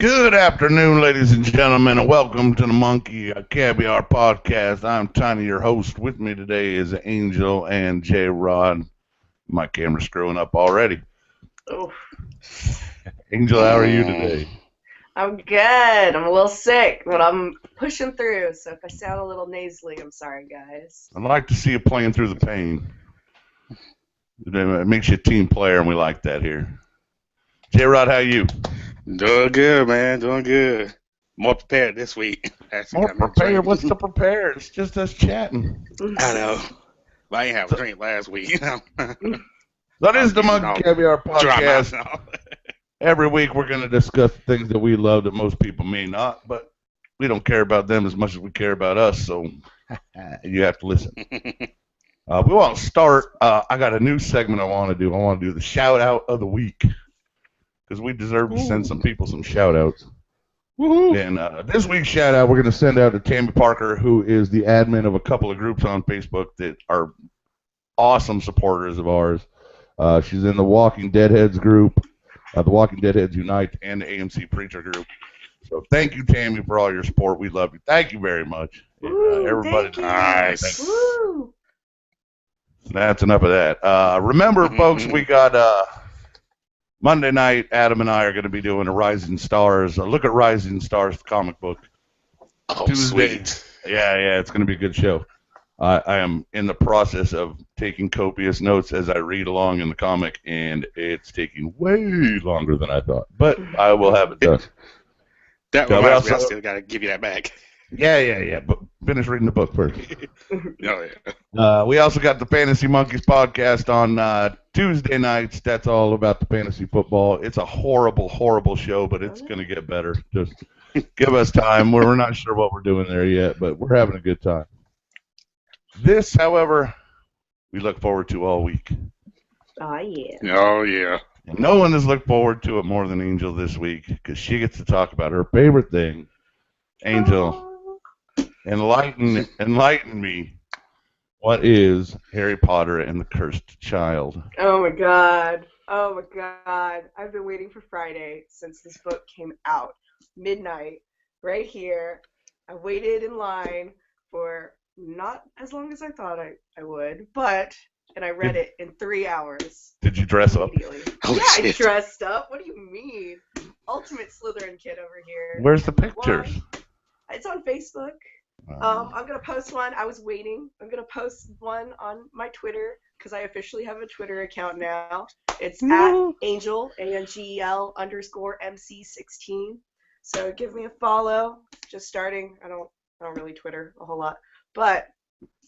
Good afternoon, ladies and gentlemen, and welcome to the Monkey Caviar podcast. I'm Tiny, your host. With me today is Angel and J Rod. My camera's screwing up already. Oh, Angel, how are you today? I'm good. I'm a little sick, but I'm pushing through. So if I sound a little nasally, I'm sorry, guys. I'd like to see you playing through the pain. It makes you a team player, and we like that here. J Rod, how you? Doing good, man. Doing good. More prepared this week. Actually More got me a prepared? drink. What's to prepare? It's just us chatting. I know. But I ain't have a drink last week. That is the Monkey Caviar podcast. Every week we're going to discuss things that we love that most people may not, but we don't care about them as much as we care about us, so you have to listen. We want to start. I got a new segment I want to do. I want to do the shout-out of the week because we deserve to send some people some shout-outs. Woohoo. And this week's shout-out we're going to send out to Tammy Parker, who is the admin of a couple of groups on Facebook that are awesome supporters of ours. She's in the Walking Deadheads group, the Walking Deadheads Unite, and the AMC Preacher group. So thank you, Tammy, for all your support. We love you. Thank you very much. Woo, Everybody, thank you. Nice. Woo. That's enough of that. Remember, folks, we got Monday night. Adam and I are going to be doing a Rising Stars. Look at Rising Stars, the comic book. Oh, Tuesday. sweet. Yeah, it's going to be a good show. I am in the process of taking copious notes as I read along in the comic, and it's taking way longer than I thought. But I will have it done. That Yeah, reminds me, I also- still got to give you that back. Yeah. But finish reading the book first. Oh, yeah. We also got the Fantasy Monkeys podcast on Tuesday nights. That's all about the fantasy football. It's a horrible, horrible show, but it's going to get better. Just give us time. We're not sure what we're doing there yet, but we're having a good time. This, however, we look forward to all week. Oh, yeah. Oh, yeah. And no one has looked forward to it more than Angel this week because she gets to talk about her favorite thing. Angel, enlighten me. What is Harry Potter and the Cursed Child? Oh, my God. Oh, my God. I've been waiting for Friday since this book came out. Midnight, right here. I waited in line for not as long as I thought I would, and I read it in 3 hours. Did you dress up? Immediately. Holy Yeah, I shit. dressed up. What do you mean? Ultimate Slytherin kid over here. Where's the pictures? It's on Facebook. I'm going to post one. I was waiting. I'm going to post one on my Twitter because I officially have a Twitter account now. It's at Angel, ANGEL _MC16. So give me a follow. Just starting. I don't really Twitter a whole lot. But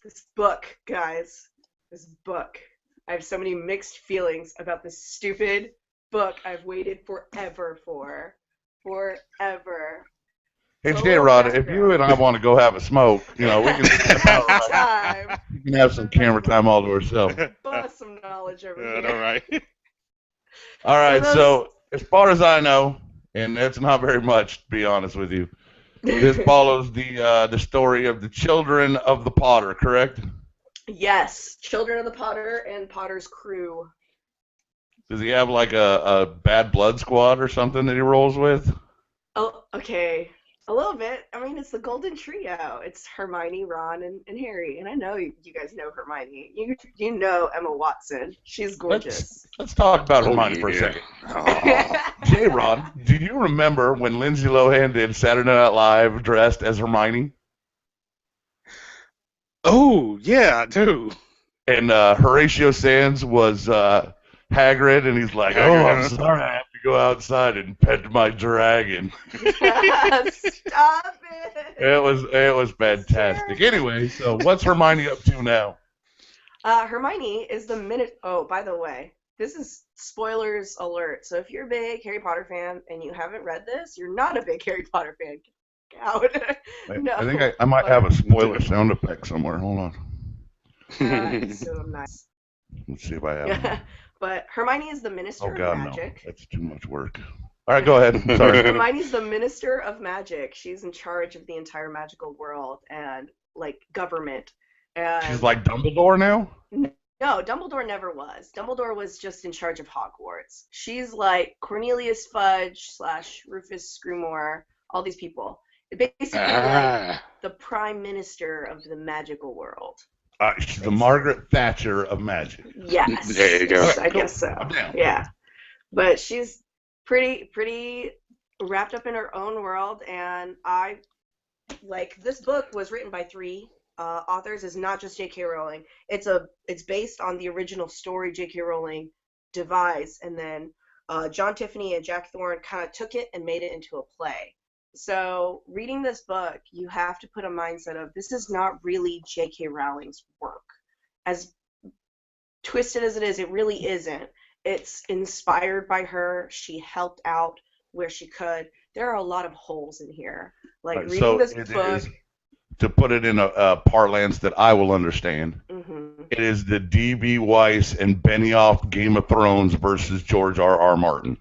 this book, guys, this book. I have so many mixed feelings about this stupid book I've waited forever for. Forever. Hey, J-Rod, if you and I want to go have a smoke, we can Time. you can have some camera time all to ourselves. Bust some knowledge over here. All right. All right, so as far as I know, and that's not very much, to be honest with you, this follows the story of the children of the Potter, correct? Yes, Children of the Potter and Potter's crew. Does he have like a bad blood squad or something that he rolls with? Oh, okay. A little bit. I mean, it's the Golden Trio. It's Hermione, Ron, and Harry. And I know you guys know Hermione. You know Emma Watson. She's gorgeous. Let's talk about Oh, Hermione for a yeah. second. Oh. J-Rod, do you remember when Lindsay Lohan did Saturday Night Live dressed as Hermione? Oh, yeah, I do. And Horatio Sands was Hagrid, and he's like, "Oh, I'm sorry, I have to go outside and pet my dragon." Stop it. It was fantastic. Anyway, so what's Hermione up to now? Hermione is the minute. Oh, by the way, this is spoilers alert. So if you're a big Harry Potter fan and you haven't read this, you're not a big Harry Potter fan. Get out. No. I think I might have a spoiler sound effect somewhere. Hold on. So nice. Let's see if I have it. But Hermione is the Minister Oh, God, of no. Magic. That's too much work. All right, go ahead. Sorry. Hermione's the Minister of Magic. She's in charge of the entire magical world and, like, government. And She's like Dumbledore now? No, Dumbledore never was. Dumbledore was just in charge of Hogwarts. She's like Cornelius Fudge / Rufus Scrimgeour, all these people. Basically, like the prime minister of the magical world. She's the Margaret Thatcher of magic. Yes. There you go. I guess so. I'm down. Yeah. But she's pretty wrapped up in her own world, and I like this book was written by 3 authors. It's not just J.K. Rowling. It's based on the original story J.K. Rowling devised, and then John Tiffany and Jack Thorne kind of took it and made it into a play. So reading this book, you have to put a mindset of this is not really J.K. Rowling's work. As twisted as it is, it really isn't. It's inspired by her. She helped out where she could. There are a lot of holes in here. Like reading this book. To put it in a parlance that I will understand, it is the D.B. Weiss and Benioff Game of Thrones versus George R.R. Martin.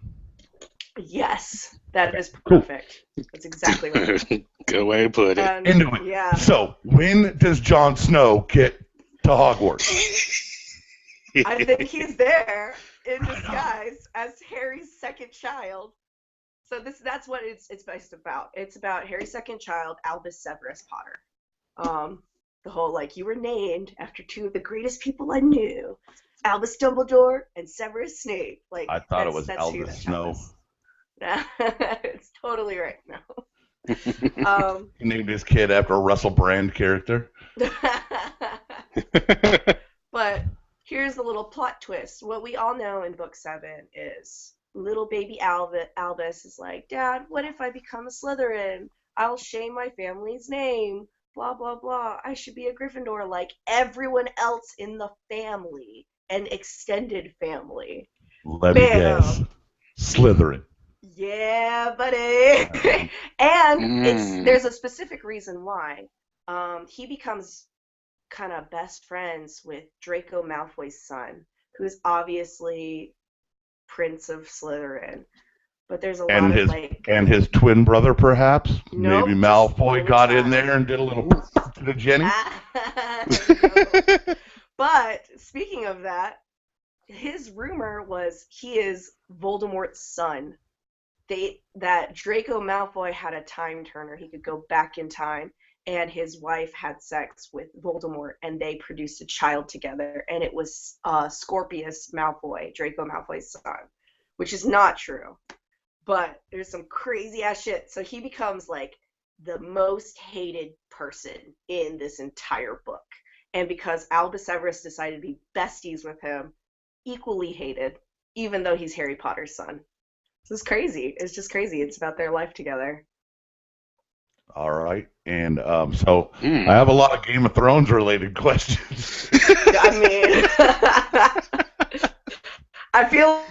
Yes, that is perfect. Cool. That's exactly right. Good way to put it. Into it. Yeah. So, when does Jon Snow get to Hogwarts? I think he's there in disguise as Harry's second child. So that's what it's based about. It's about Harry's second child, Albus Severus Potter. The whole like you were named after 2 of the greatest people I knew, Albus Dumbledore and Severus Snape. Like I thought it was Albus Snow. It's totally right now. He named his kid after a Russell Brand character. But here's the little plot twist. What we all know in book 7 is little baby Albus is like, Dad, what if I become a Slytherin? I'll shame my family's name. Blah, blah, blah. I should be a Gryffindor like everyone else in the family and extended family. Let me guess. Slytherin. Yeah, buddy. And there's a specific reason why. He becomes kind of best friends with Draco Malfoy's son, who is obviously Prince of Slytherin. But there's a lot of like... And his twin brother, perhaps? Nope, maybe Malfoy got in there and did a little to the Jenny? No. But, speaking of that, his rumor was he is Voldemort's son. That Draco Malfoy had a time turner. He could go back in time, and his wife had sex with Voldemort, and they produced a child together, and it was Scorpius Malfoy, Draco Malfoy's son, which is not true. But there's some crazy ass shit. So he becomes like the most hated person in this entire book. And because Albus Severus decided to be besties with him, equally hated, even though he's Harry Potter's son. So it's crazy. It's just crazy. It's about their life together. All right. And so I have a lot of Game of Thrones related questions. I mean, I feel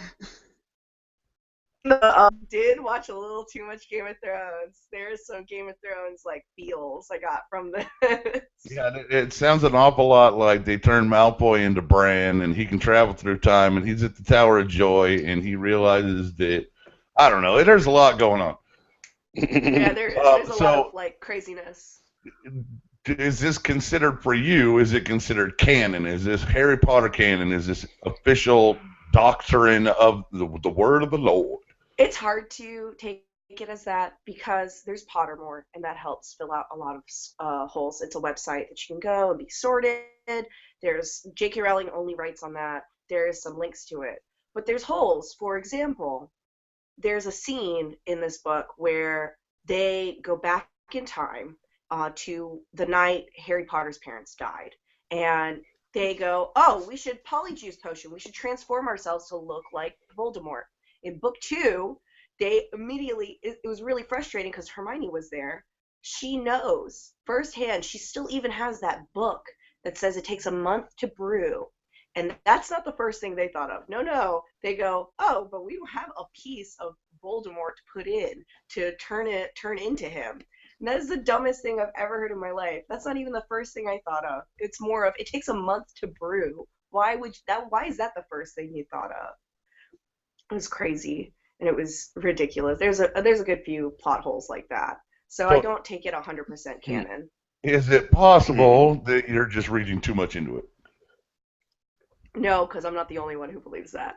did watch a little too much Game of Thrones. There's some Game of Thrones like feels I got from this. Yeah, it sounds an awful lot like they turned Malfoy into Bran, and he can travel through time, and he's at the Tower of Joy, and he realizes that I don't know. There's a lot going on. Yeah, there's a lot of like craziness. Is this considered for you? Is it considered canon? Is this Harry Potter canon? Is this official doctrine of the word of the Lord? It's hard to take it as that because there's Pottermore, and that helps fill out a lot of holes. It's a website that you can go and be sorted. There's J.K. Rowling only writes on that. There's some links to it. But there's holes. For example, there's a scene in this book where they go back in time to the night Harry Potter's parents died. And they go, oh, we should polyjuice potion. We should transform ourselves to look like Voldemort. In book 2, they immediately, it was really frustrating because Hermione was there. She knows firsthand, she still even has that book that says it takes a month to brew. And that's not the first thing they thought of. No. They go, oh, but we don't have a piece of Voldemort to put in to turn into him. And that is the dumbest thing I've ever heard in my life. That's not even the first thing I thought of. It's more of, it takes a month to brew. Why is that the first thing you thought of? It was crazy, and it was ridiculous. There's a good few plot holes like that. So I don't take it 100% canon. Is it possible that you're just reading too much into it? No, because I'm not the only one who believes that.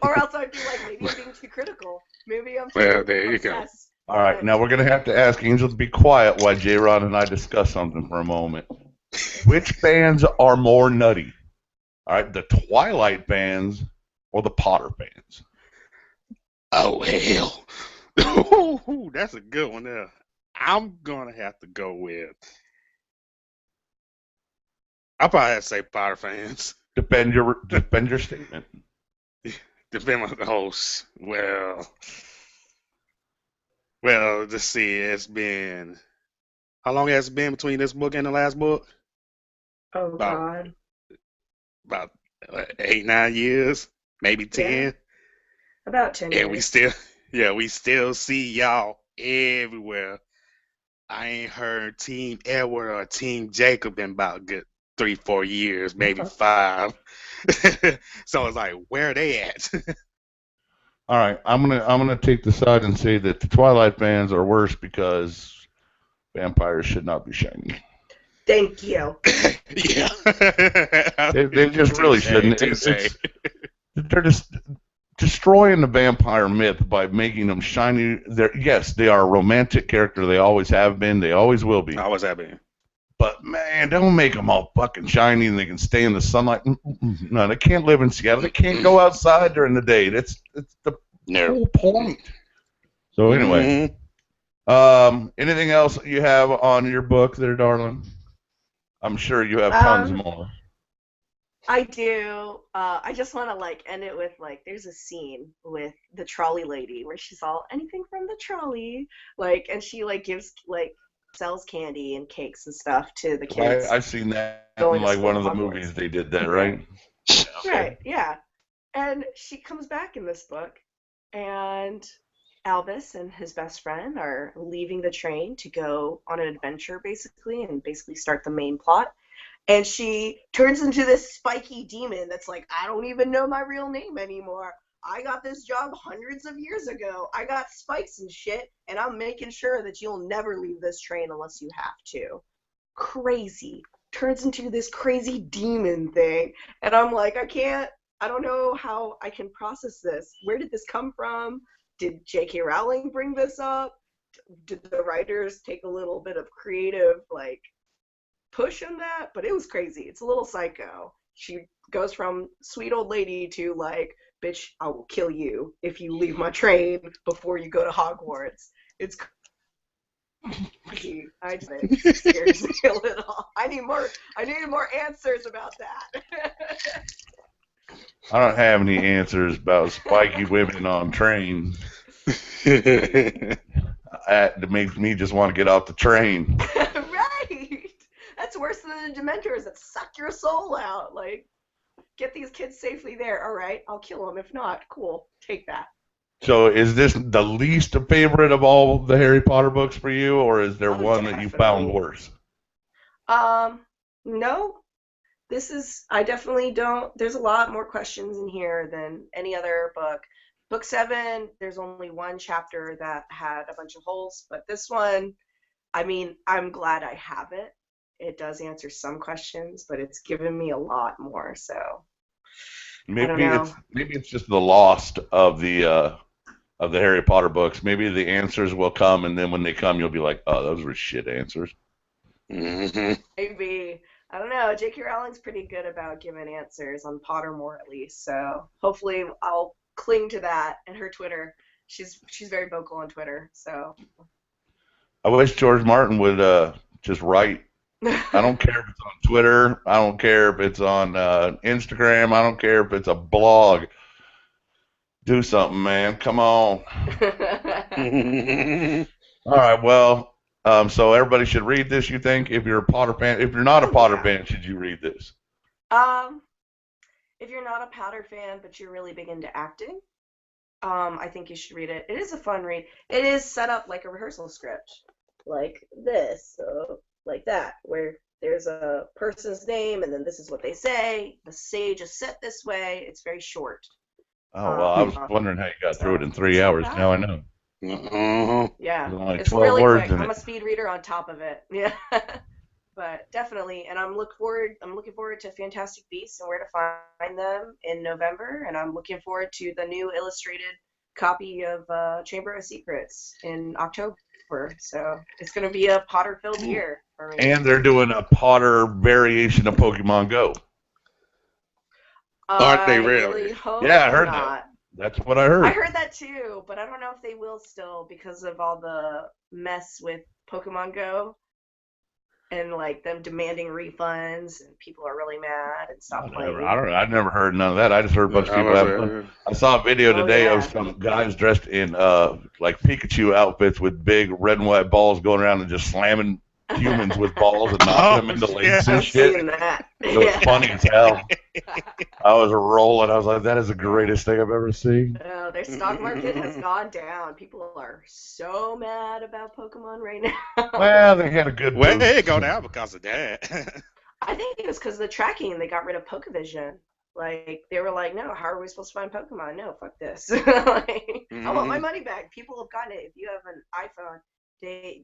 Or else I'd be like, maybe I'm being too critical. Maybe I'm Well, too there you go. obsessed. All right, now we're going to have to ask Angel to be quiet while J-Rod and I discuss something for a moment. Which bands are more nutty? All right, the Twilight bands or the Potter bands? Oh, hell. Ooh, that's a good one there. I'm going to have to go with, I'll probably have to say Potter fans. Defend your statement. Depending on the host. Well, let's see. How long has it been between this book and the last book? Oh, About God. about 8, 9 years, maybe Yeah. 10. About 10 And years. we still see y'all everywhere. I ain't heard Team Edward or Team Jacob in about good 3, 4 years, maybe 5. So it's like, where are they at? All right, I'm gonna take the side and say that the Twilight bands are worse because vampires should not be shiny. Thank you. Yeah. They just really shouldn't. Touche. They're just destroying the vampire myth by making them shiny. Yes, they are a romantic character. They always have been. They always will be. Always happening. But man, don't make them all fucking shiny and they can stay in the sunlight. No, they can't live in Seattle. They can't go outside during the day. That's the whole point. So anyway, anything else you have on your book there, darling? I'm sure you have tons more. I do. I just want to end it with there's a scene with the trolley lady where she's all anything from the trolley, and she gives sells candy and cakes and stuff to the kids. I've seen that in one of the movies they did that, right? Right, yeah. And she comes back in this book, and Albus and his best friend are leaving the train to go on an adventure, basically start the main plot. And she turns into this spiky demon that's like, I don't even know my real name anymore. I got this job hundreds of years ago. I got spikes and shit, and I'm making sure that you'll never leave this train unless you have to. Crazy. Turns into this crazy demon thing. And I'm like, I don't know how I can process this. Where did this come from? Did J.K. Rowling bring this up? Did the writers take a little bit of creative, push on that? But it was crazy. It's a little psycho. She goes from sweet old lady to bitch, I will kill you if you leave my train before you go to Hogwarts. It's crazy. It scares me a little. I need more answers about that. I don't have any answers about spiky women on trains. That makes me just want to get off the train. Right. That's worse than the Dementors that suck your soul out. Get these kids safely there. All right, I'll kill them. If not, cool. Take that. So is this the least favorite of all the Harry Potter books for you, or is there one that you found worse? No. I definitely don't. There's a lot more questions in here than any other book. Book 7, there's only one chapter that had a bunch of holes, but this one, I'm glad I have it. It does answer some questions, but it's given me a lot more. So maybe it's just the lost of the Harry Potter books. Maybe the answers will come, and then when they come, you'll be like, "Oh, those were shit answers." Mm-hmm. Maybe. I don't know. J.K. Rowling's pretty good about giving answers on Pottermore, at least. So hopefully, I'll cling to that and her Twitter. She's very vocal on Twitter. So I wish George Martin would just write. I don't care if it's on Twitter. I don't care if it's on Instagram. I don't care if it's a blog. Do something, man. Come on. All right. Well, so everybody should read this, you think? If you're a Potter fan. If you're not a Potter fan, should you read this? If you're not a Potter fan, but you're really big into acting, I think you should read it. It is a fun read. It is set up like a rehearsal script. Like this, like that, where there's a person's name, and then this is what they say. The stage is set this way. It's very short. Oh, well, I was wondering how you got through it in 3 hours. Now I know. Yeah, Only it's 12 really words quick. in I'm it. a speed reader on top of it. Yeah. But definitely, and I'm looking forward to Fantastic Beasts and where to find them in November, and I'm looking forward to the new illustrated copy of Chamber of Secrets in October. So it's going to be a Potter-filled year for me. And they're doing a Potter variation of Pokemon Go. Aren't they I really? really hope Yeah, I heard not. that. That's what I heard. I heard that too, but I don't know if they will still because of all the mess with Pokemon Go and like them demanding refunds and people are really mad and stop playing. I've never heard none of that. I just heard a bunch of people having fun. I saw a video today of some guys dressed in like Pikachu outfits with big red and white balls going around and just slamming humans with balls and knocking them into lakes and shit. It was funny as hell. I was rolling. I was like, that is the greatest thing I've ever seen. Their stock market has gone down. People are so mad about Pokemon right now. Well, they had a good boost. Well, they go down because of that. I think it was because of the tracking. They got rid of Pokevision. Like, they were like, no, how are we supposed to find Pokemon? No, fuck this. I want my money back. People have gotten it. If you have an iPhone,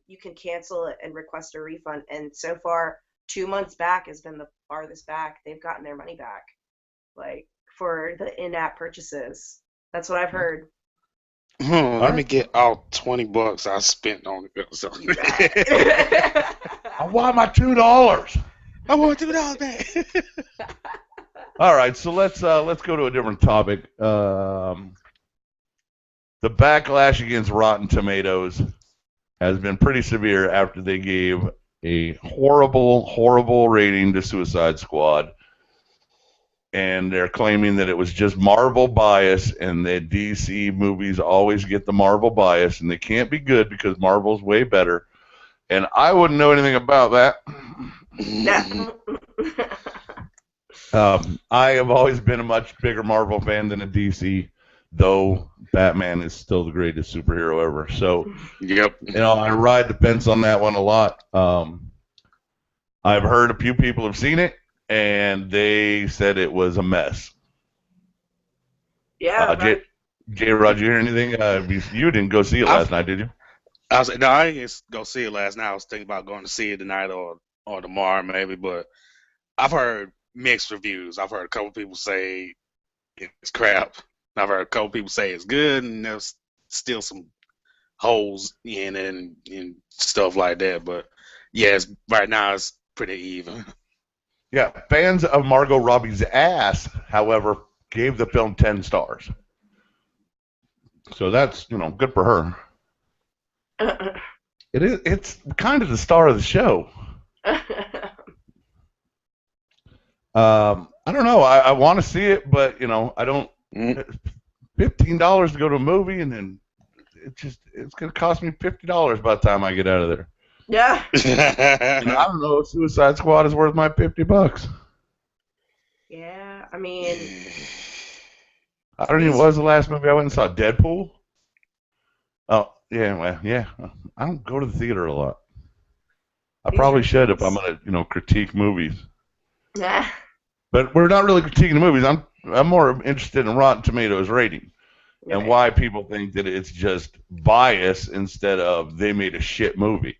you can cancel it and request a refund. And so far, 2 months back has been the farthest back they've gotten their money back, like for the in-app purchases. That's what I've heard. Let me get all $20 I spent on it. I want my $2. I want $2 back. All right, so let's go to a different topic. The backlash against Rotten Tomatoes has been pretty severe after they gave a horrible, horrible rating to Suicide Squad. And they're claiming that it was just Marvel bias and that DC movies always get the Marvel bias and they can't be good because Marvel's way better. And I wouldn't know anything about that. I have always been a much bigger Marvel fan than a DC, though Batman is still the greatest superhero ever. So, yep. I ride the fence on that one a lot. I've heard a few people have seen it, and they said it was a mess. Yeah. J-Rod, you hear anything? You didn't go see it last night, did you? I didn't go see it last night. I was thinking about going to see it tonight or tomorrow maybe, but I've heard mixed reviews. I've heard a couple people say it's crap. I've heard a couple people say it's good, and there's still some holes in it and stuff like that. But yeah, right now it's pretty even. Yeah, fans of Margot Robbie's ass, however, gave the film 10 stars. So that's, good for her. It's kind of the star of the show. I don't know. I want to see it, but I don't. $15 to go to a movie, and then it's going to cost me $50 by the time I get out of there. Yeah. I don't know if Suicide Squad is worth my $50. Yeah, I mean, I don't even. What was the last movie I went and saw? Deadpool. Oh yeah, well yeah. I don't go to the theater a lot. I probably should if I'm gonna critique movies. Yeah. But we're not really critiquing the movies. I'm more interested in Rotten Tomatoes rating and why people think that it's just bias instead of they made a shit movie.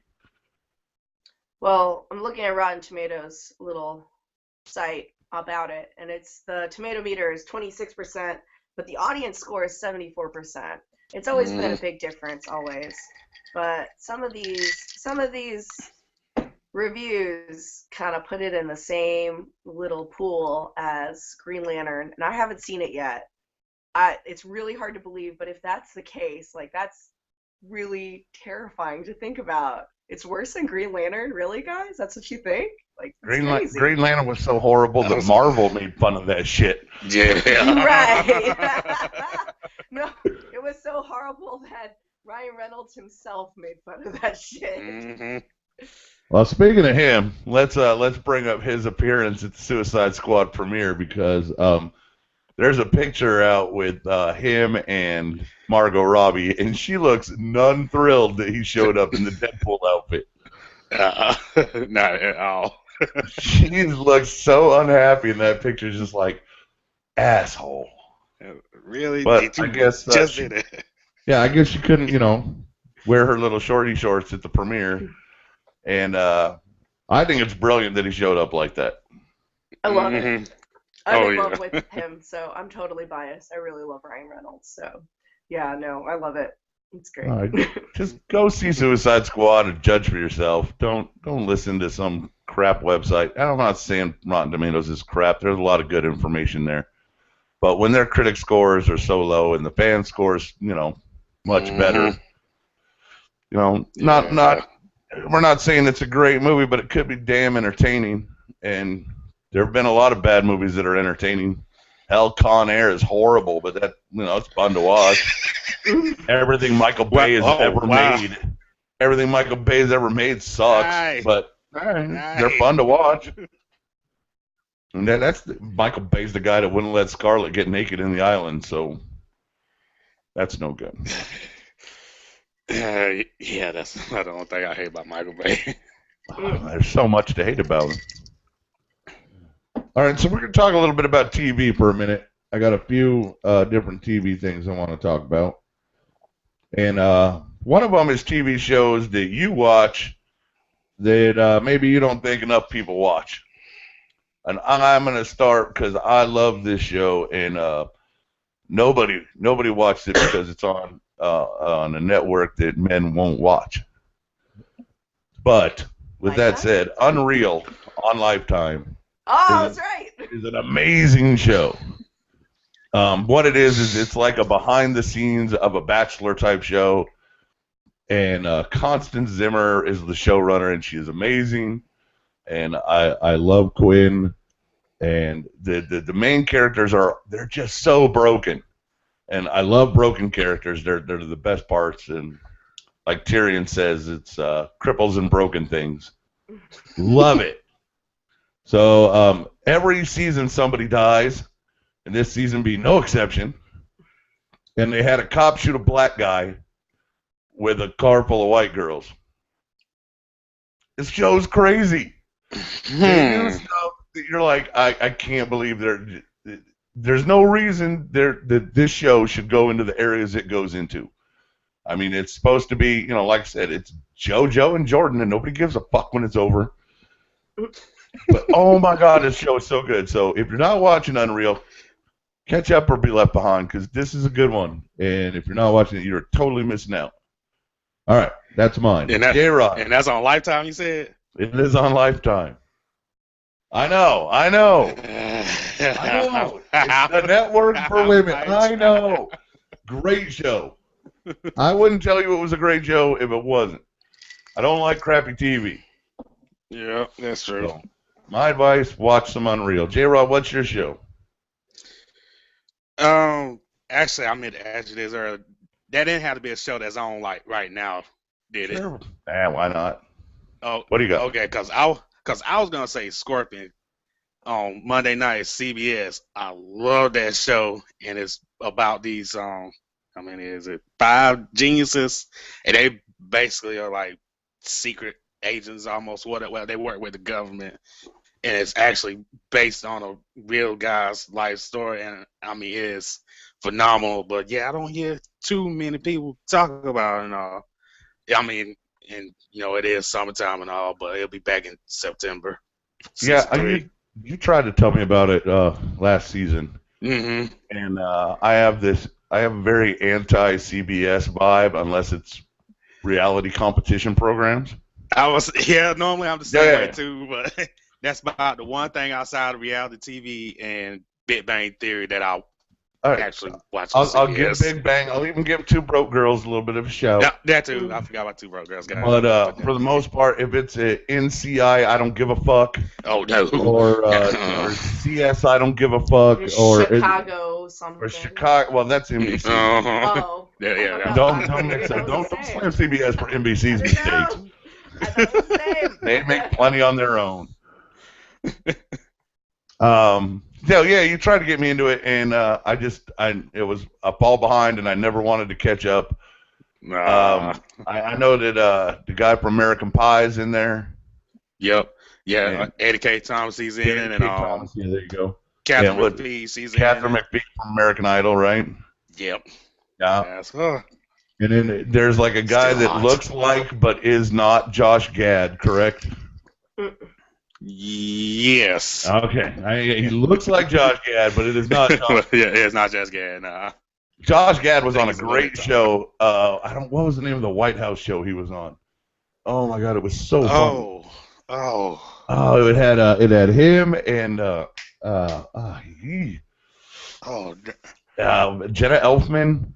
Well, I'm looking at Rotten Tomatoes little site about it, and the tomato meter is 26%, but the audience score is 74%. It's always been a big difference, always. But some of these reviews kind of put it in the same little pool as Green Lantern, and I haven't seen it yet. It's really hard to believe, but if that's the case, like that's really terrifying to think about. It's worse than Green Lantern, really, guys? That's what you think? Like Green Lantern was so horrible that Marvel made fun of that shit. Yeah. Right. No, it was so horrible that Ryan Reynolds himself made fun of that shit. Mm-hmm. Well, speaking of him, let's bring up his appearance at the Suicide Squad premiere because there's a picture out with him and Margot Robbie, and she looks none thrilled that he showed up in the Deadpool outfit. Not at all. She looks so unhappy in that picture, just like asshole. Really? But I guess did it. Yeah, I guess she couldn't, wear her little shorty shorts at the premiere. And I think it's brilliant that he showed up like that. I love it. I'm Oh, in yeah. love with him, so I'm totally biased. I really love Ryan Reynolds, so yeah, no, I love it. It's great. All right, just go see Suicide Squad and judge for yourself. Don't listen to some crap website. I'm not saying Rotten Tomatoes is crap. There's a lot of good information there, but when their critic scores are so low and the fan scores, much better, not. We're not saying it's a great movie, but it could be damn entertaining. And there have been a lot of bad movies that are entertaining. Hell, Con Air is horrible, but that it's fun to watch. Everything Michael Bay has ever made, everything Michael Bay has ever made sucks, but they're fun to watch. And Michael Bay's the guy that wouldn't let Scarlett get naked in the island, so that's no good. Yeah, that's the only thing I hate about Michael Bay. There's so much to hate about him. All right, so we're going to talk a little bit about TV for a minute. I got a few different TV things I want to talk about. And one of them is TV shows that you watch that maybe you don't think enough people watch. And I'm going to start because I love this show, and nobody watched it because it's on a network that men won't watch. But with that said, Unreal on Lifetime. Oh, that's right. Is an amazing show. What it is it's like a behind the scenes of a Bachelor type show, and Constance Zimmer is the showrunner, and she is amazing. And I love Quinn, and the main characters they're just so broken, and I love broken characters. They're the best parts, and like Tyrion says, it's cripples and broken things. Love it. So every season somebody dies, and this season be no exception. And they had a cop shoot a black guy with a car full of white girls. This show's crazy. They do stuff that you're like, I can't believe there's no reason that this show should go into the areas it goes into. I mean, it's supposed to be, like I said, it's JoJo and Jordan, and nobody gives a fuck when it's over. But oh my God, this show is so good. So if you're not watching Unreal, catch up or be left behind, because this is a good one. And if you're not watching it, you're totally missing out. All right, that's mine. And that's on Lifetime, you said? It is on Lifetime. I know. It's the network for women. I know. Great show. I wouldn't tell you it was a great show if it wasn't. I don't like crappy TV. Yeah, that's true. So, my advice, watch some Unreal. J-Rod, what's your show? Actually, I meant to ask you this earlier. That didn't have to be a show that's on like right now, did it? Sure. Why not? Oh, what do you got? Okay, because I was gonna say Scorpion on Monday night CBS. I love that show, and it's about these how many is it? 5 geniuses, and they basically are like secret agents almost. Well, they work with the government, and it's actually based on a real guy's life story, and I mean it's phenomenal. But yeah, I don't hear too many people talk about it and all. I mean, and it is summertime and all, but it'll be back in September. Yeah, you tried to tell me about it last season, and I have a very anti-CBS vibe unless it's reality competition programs. Normally I'm the same way too, but that's about the one thing outside of reality TV and Big Bang Theory that I'll actually watch. I'll give Big Bang. I'll even give Two Broke Girls a little bit of a shout. Yeah, that too. I forgot about Two Broke Girls. But for the most part, if it's a NCI, I don't give a fuck. Oh no. Or CS, I don't give a fuck. Or Chicago something. Or Chicago. Well, that's NBC. Oh. Yeah. Don't mix up. Don't slam CBS for NBC's mistakes. They make plenty on their own. You tried to get me into it, and it was a fall behind, and I never wanted to catch up. I know that the guy from American Pie is in there. Yep. Yeah. Eddie K. Thomas, he's in, and Thomas, there you go. Catherine McPhee, she's in. Catherine McPhee from American Idol, right? Yep. Yeah. That's her. And then there's like a guy that looks like but is not Josh Gad, correct? Yes. Okay. He looks like Josh Gad, but it is not Josh. Yeah, it's not Josh Gad. Nah. Josh Gad was on a great show. What was the name of the White House show he was on? Oh my God, it was so fun. Oh, it had him and Jenna Elfman.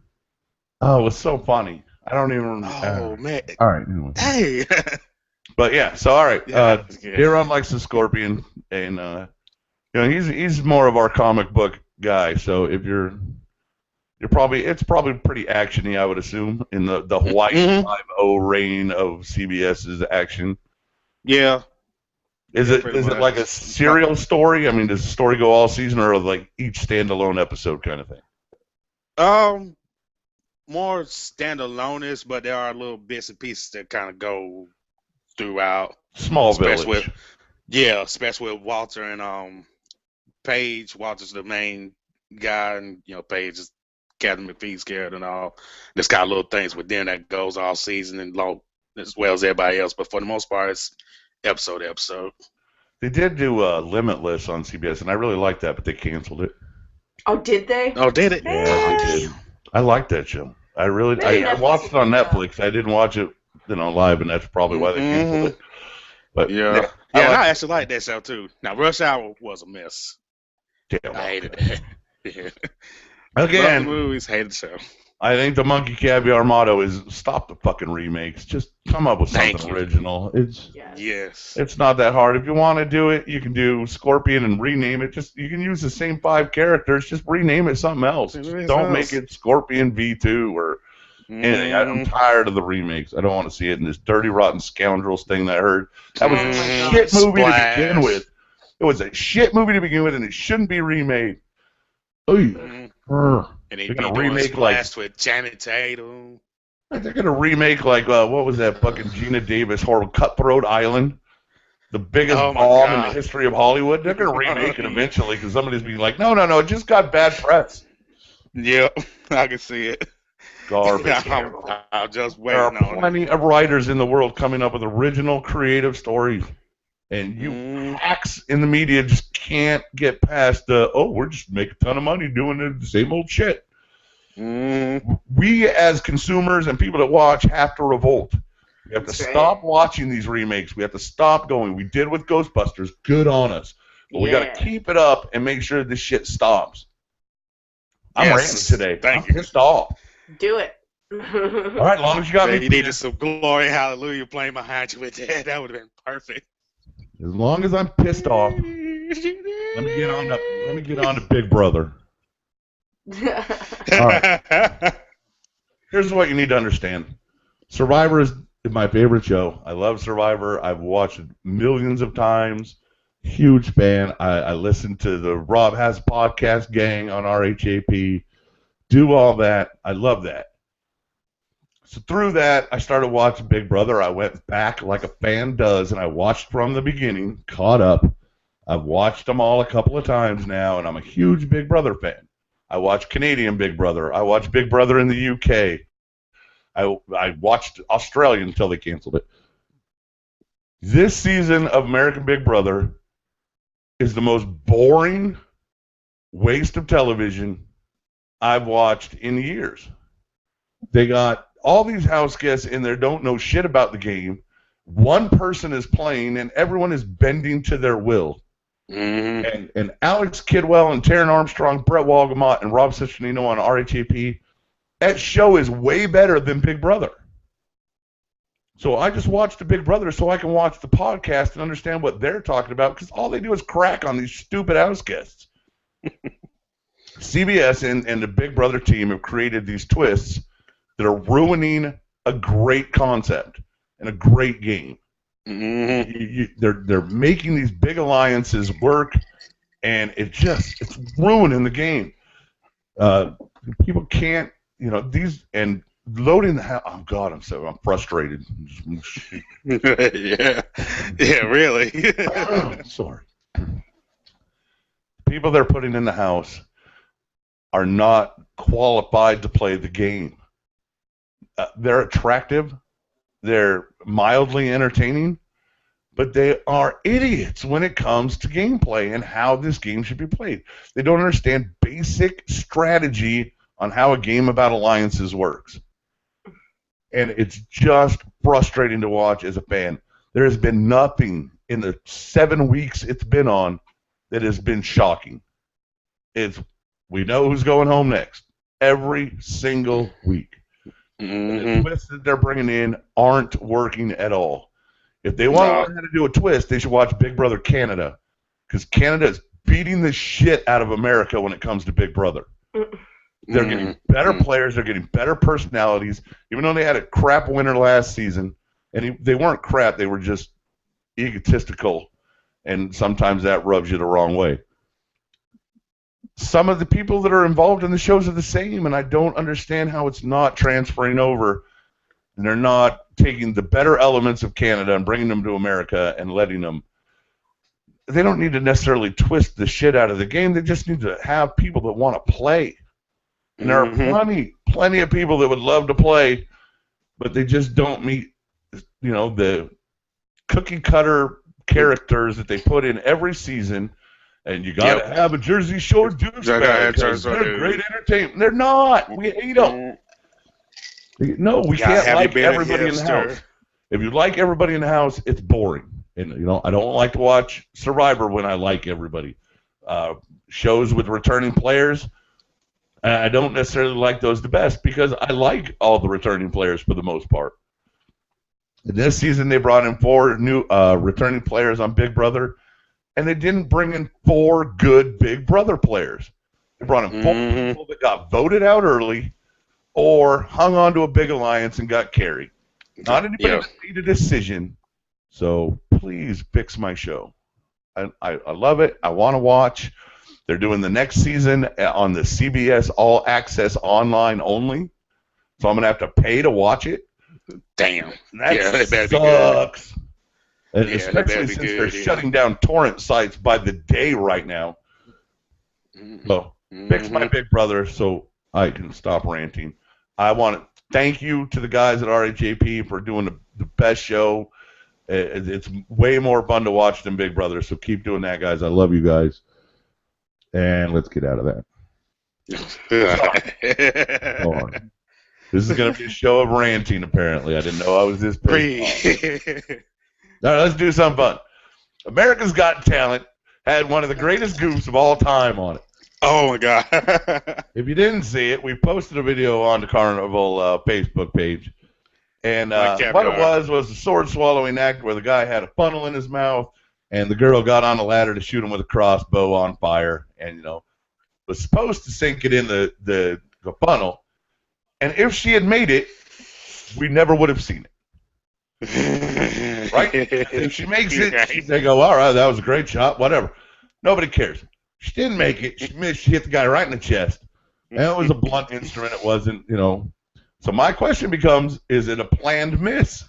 Oh, it was so funny. I don't even. Man. All right. Anyway. Hey. But yeah, so all right. Yeah, Aaron likes the Scorpion, and he's more of our comic book guy. So if it's probably pretty actiony, I would assume, in the Hawaii 5-0 reign of CBS's action. Yeah. Is it like a serial story? I mean, does the story go all season, or like each standalone episode kind of thing? More standalone-ish, but there are little bits and pieces that kind of go throughout. Small village. Especially with Walter and Paige. Walter's the main guy, and Paige is Captain McPhee's character and all. There's kind of little things within that goes all season and long, as well as everybody else. But for the most part, it's episode to episode. They did do Limitless on CBS, and I really liked that, but they canceled it. Oh, did they? Oh, did it? Yeah, they did. I liked that show. I watched it on Netflix. I didn't watch it, live, and that's probably why they canceled it. But yeah, I actually like that show too. Now, Rush Hour was a mess. Damn, I hated that. Yeah. Again, the movies, hated the show. I think the Monkey Caviar motto is stop the fucking remakes. Just come up with something original. It's not that hard. If you want to do it, you can do Scorpion and rename it. You can use the same 5 characters. Just rename it something else. Don't make it Scorpion V2 or anything. I'm tired of the remakes. I don't want to see it in this Dirty Rotten Scoundrels thing that I heard. That was a shit movie to begin with. It was a shit movie to begin with, and it shouldn't be remade. And they're gonna remake with Janet Tatum. They're gonna remake what was that fucking Gina Davis horror Cutthroat Island, the biggest bomb in the history of Hollywood. They're gonna remake it eventually because somebody's being like, no, it just got bad press. Yeah, I can see it. Garbage. I'll just wait. There are plenty of writers in the world coming up with original, creative stories. And you hacks in the media just can't get past we're just making a ton of money doing the same old shit. We as consumers and people that watch have to revolt. We have to stop watching these remakes. We have to stop going. We did with Ghostbusters. Good on us. But we got to keep it up and make sure this shit stops. I'm ranting today. I'm pissed off. Do it. All right, as long as you got me. You needed some glory, hallelujah playing behind you with that. That would have been perfect. As long as I'm pissed off, let me get on to Big Brother. All right. Here's what you need to understand. Survivor is my favorite show. I love Survivor. I've watched it millions of times. Huge fan. I listen to the Rob Has Podcast gang on RHAP. Do all that. I love that. So through that, I started watching Big Brother. I went back like a fan does, and I watched from the beginning, caught up. I've watched them all a couple of times now, and I'm a huge Big Brother fan. I watch Canadian Big Brother. I watch Big Brother in the UK. I watched Australia until they canceled it. This season of American Big Brother is the most boring waste of television I've watched in years. They got all these house guests in there don't know shit about the game. One person is playing, and everyone is bending to their will. And Alex Kidwell and Taryn Armstrong, Brett Walgamot, and Rob Ciccinino on RHAP, that show is way better than Big Brother. So I just watched the Big Brother so I can watch the podcast and understand what they're talking about, because all they do is crack on these stupid house guests. CBS and the Big Brother team have created these twists that are ruining a great concept and a great game. They're making these big alliances work, and it's ruining the game. People can't, these and loading the house. Oh God, I'm frustrated. yeah, really. Sorry. People they're putting in the house are not qualified to play the game. They're attractive. They're mildly entertaining, but they are idiots when it comes to gameplay and how this game should be played. They don't understand basic strategy on how a game about alliances works. And it's just frustrating to watch as a fan. There has been nothing in the 7 weeks it's been on that has been shocking. We know who's going home next every single week. The twists that they're bringing in aren't working at all. If they want to learn how to do a twist, they should watch Big Brother Canada, because Canada is beating the shit out of America when it comes to Big Brother. They're getting better players. They're getting better personalities. Even though they had a crap winner last season, and they weren't crap, they were just egotistical, and sometimes that rubs you the wrong way. Some of the people that are involved in the shows are the same, and I don't understand how it's not transferring over, and they're not taking the better elements of Canada and bringing them to America and letting them. They don't need to necessarily twist the shit out of the game. They just need to have people that want to play. And there are plenty of people that would love to play, but they just don't meet, the cookie cutter characters that they put in every season. And you got to have a Jersey Shore douchebag because they're great entertainment. They're not. We hate them. No, we can't like everybody in the house. If you like everybody in the house, it's boring. And I don't like to watch Survivor when I like everybody. Shows with returning players, I don't necessarily like those the best because I like all the returning players for the most part. And this season they brought in 4 new returning players on Big Brother. And they didn't bring in 4 good Big Brother players. They brought in 4 people that got voted out early or hung on to a big alliance and got carried. Not anybody that made a decision. So please fix my show. I love it. I want to watch. They're doing the next season on the CBS All Access online only. So I'm going to have to pay to watch it. Damn. That sucks. And especially since they're shutting down torrent sites by the day right now. So, fix my Big Brother so I can stop ranting. I want to thank you to the guys at RHAP for doing the best show. It's way more fun to watch than Big Brother, so keep doing that, guys. I love you guys. And let's get out of that. Hold on. This is going to be a show of ranting, apparently. I didn't know I was this pissed. All right, let's do something fun. America's Got Talent had one of the greatest goofs of all time on it. Oh, my God. If you didn't see it, we posted a video on the Carnival Facebook page. And what it was a sword-swallowing act where the guy had a funnel in his mouth, and the girl got on a ladder to shoot him with a crossbow on fire and, was supposed to sink it in the funnel. And if she had made it, we never would have seen it. Right? If she makes it, they go, all right, that was a great shot, whatever. Nobody cares. She didn't make it. She missed. She hit the guy right in the chest. And it was a blunt instrument. It wasn't, So my question becomes, is it a planned miss?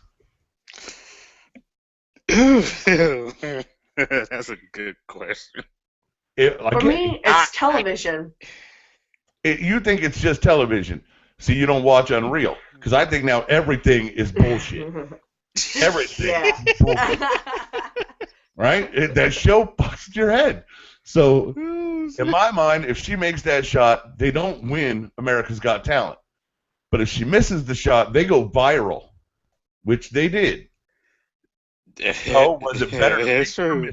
That's a good question. For me, it's television. You think it's just television. See, you don't watch Unreal. Because I think now everything is bullshit. Everything. Yeah. Right? That show fucks your head. So, in my mind, if she makes that shot, they don't win America's Got Talent. But if she misses the shot, they go viral, which they did. So, was it better? It's true.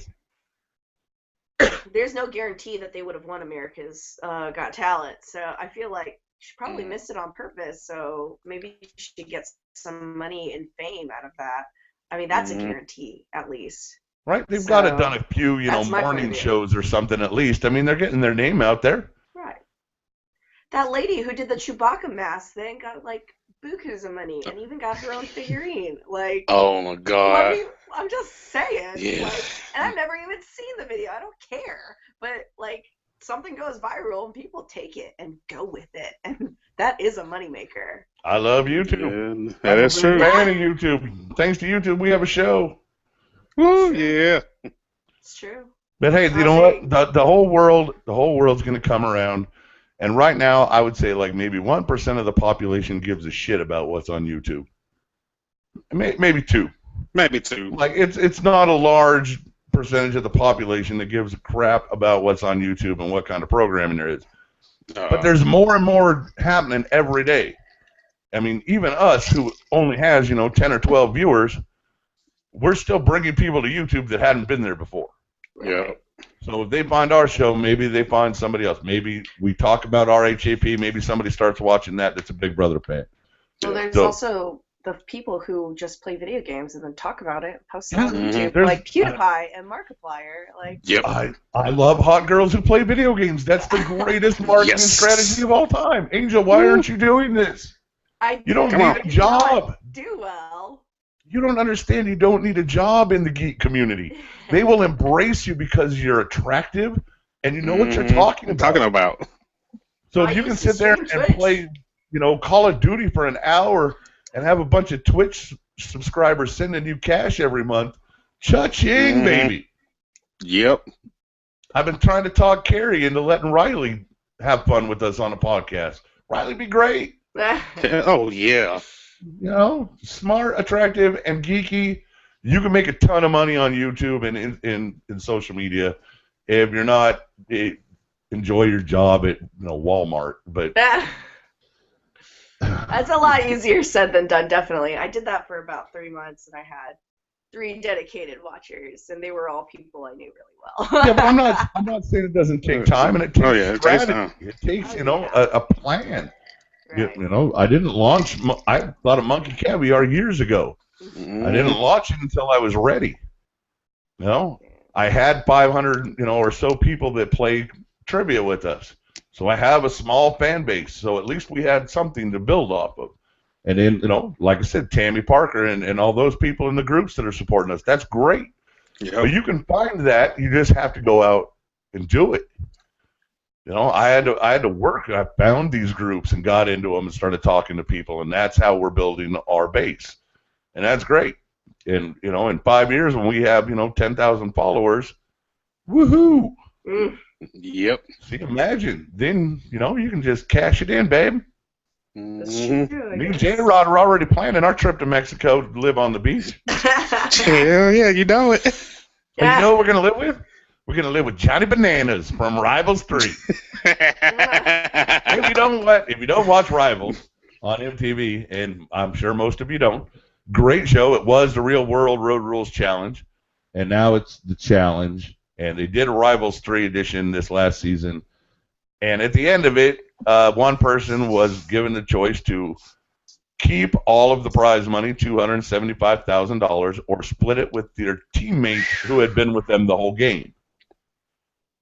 There's no guarantee that they would have won America's Got Talent. So, I feel like she probably missed it on purpose. So, maybe she gets some money and fame out of that. I mean, that's a guarantee, at least. Right? They've got to have done a few, morning shows or something at least. I mean, they're getting their name out there. Right. That lady who did the Chewbacca mask then got, bukus of money and even got her own figurine. Oh, my God. I'm just saying. Yeah. And I've never even seen the video. I don't care. But, something goes viral and people take it and go with it. And that is a moneymaker. I love YouTube. Yeah, that is true. Fan of YouTube. Thanks to YouTube, we have a show. Woo, yeah. It's true. But hey, you know what? The whole world's going to come around. And right now, I would say maybe 1% of the population gives a shit about what's on YouTube. Maybe 2. Maybe 2. Like it's not a large percentage of the population that gives a crap about what's on YouTube and what kind of programming there is. But there's more and more happening every day. I mean, even us who only has 10 or 12 viewers, we're still bringing people to YouTube that hadn't been there before. Yeah. So if they find our show, maybe they find somebody else. Maybe we talk about RHAP. Maybe somebody starts watching that's a Big Brother fan. Well, there's also the people who just play video games and then talk about it, post it on YouTube, like PewDiePie and Markiplier. Like, I love hot girls who play video games. That's the greatest marketing strategy of all time. Angel, why aren't you doing this? You don't need a job. Do well. You don't understand. You don't need a job in the geek community. They will embrace you because you're attractive and you know what you're talking about. So if you can sit there and play, Call of Duty for an hour and have a bunch of Twitch subscribers sending you cash every month, cha-ching, baby. Yep. I've been trying to talk Carrie into letting Riley have fun with us on a podcast. Riley'd be great. Oh, yeah. Smart, attractive, and geeky. You can make a ton of money on YouTube and in social media if you're not enjoy your job at Walmart. But that's a lot easier said than done. Definitely, I did that for about 3 months, and I had 3 dedicated watchers, and they were all people I knew really well. Yeah, but I'm not saying it doesn't take time, and it takes strategy. It takes a plan. Right. I didn't launch. I thought of Monkey Caviar years ago. I didn't launch it until I was ready. I had 500 or so people that play trivia with us, so I have a small fan base. So at least we had something to build off of. And then like I said, Tammy Parker and all those people in the groups that are supporting us. That's great. Yep. But you can find that. You just have to go out and do it. I had to work. I found these groups and got into them and started talking to people, and that's how we're building our base, and that's great. And in 5 years when we have 10,000 followers, woohoo! Yep. See, imagine then you can just cash it in, babe. Me and J-Rod are already planning our trip to Mexico to live on the beach. Hell yeah, you know it. And you know what we're gonna live with? We're going to live with Johnny Bananas from Rivals 3. If you don't watch Rivals on MTV, and I'm sure most of you don't, great show. It was the Real World Road Rules Challenge, and now it's the Challenge. And they did a Rivals 3 edition this last season. And at the end of it, one person was given the choice to keep all of the prize money, $275,000, or split it with their teammates who had been with them the whole game.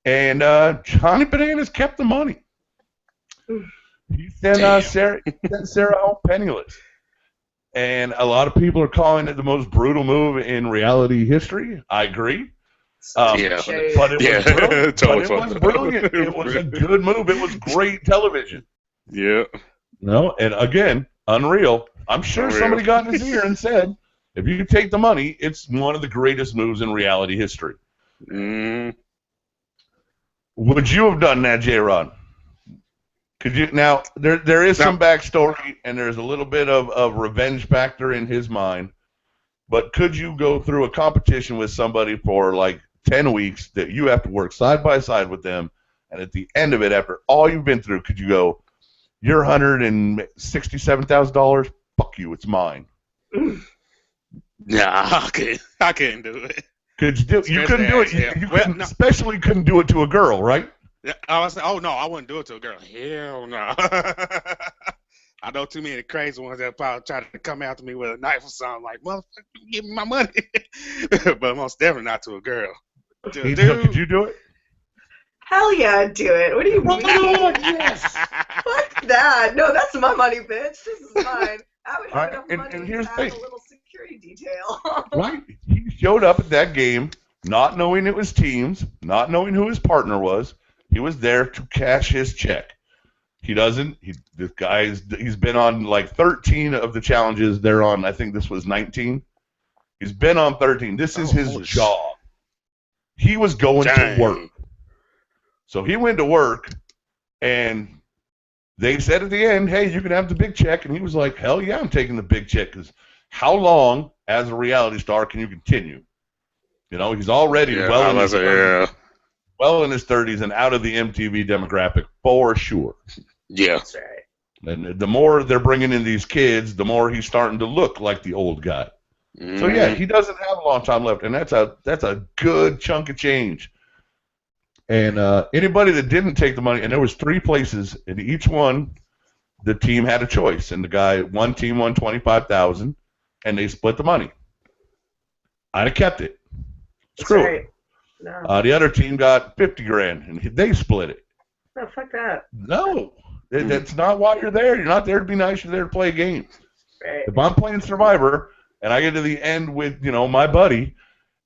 And Johnny Bananas kept the money. He sent Sarah home penniless. And a lot of people are calling it the most brutal move in reality history. I agree. But it was brilliant. It was a good move. It was great television. Yeah. And again, unreal. I'm sure somebody got in his ear and said, if you take the money, it's one of the greatest moves in reality history. Would you have done that, J-Rod? Could you? Now, there is some backstory, and there's a little bit of revenge factor in his mind. But could you go through a competition with somebody for like 10 weeks that you have to work side by side with them, and at the end of it, after all you've been through, could you go, you're $167,000, fuck you, it's mine? Nah, I couldn't do it. Could you do it? You couldn't do it. Especially couldn't do it to a girl, right? Yeah, I was like, oh no, I wouldn't do it to a girl. Hell no. I know too many crazy ones that probably try to come after me with a knife or something. Like, motherfucker, give me my money. But most definitely not to a girl. Could you do it? Hell yeah, I'd do it. What do you mean? Yes. Fuck that. No, that's my money, bitch. This is mine. I would have enough money and here's to the have thing. a little security detail. Right. He showed up at that game not knowing it was teams, not knowing who his partner was. He was there to cash his check. He's been on like 13 of the challenges. They're on, I think this was 19. He's been on 13. This is his job. He was going to work. So he went to work, and they said at the end, hey, you can have the big check. And he was like, hell yeah, I'm taking the big check, because how long as a reality star can you continue? You know, he's already well in his 30s and out of the MTV demographic for sure. Yeah. That's right. And the more they're bringing in these kids, the more he's starting to look like the old guy. So yeah, he doesn't have a long time left, and that's a good chunk of change. And anybody that didn't take the money, and there was 3 places, and each one, the team had a choice, and one team won $25,000, and they split the money. I'd have kept it. Screw it. No. The other team got $50,000, and they split it. No, fuck that. No, that's not why you're there. You're not there to be nice. You're there to play games. Right. If I'm playing Survivor and I get to the end with my buddy,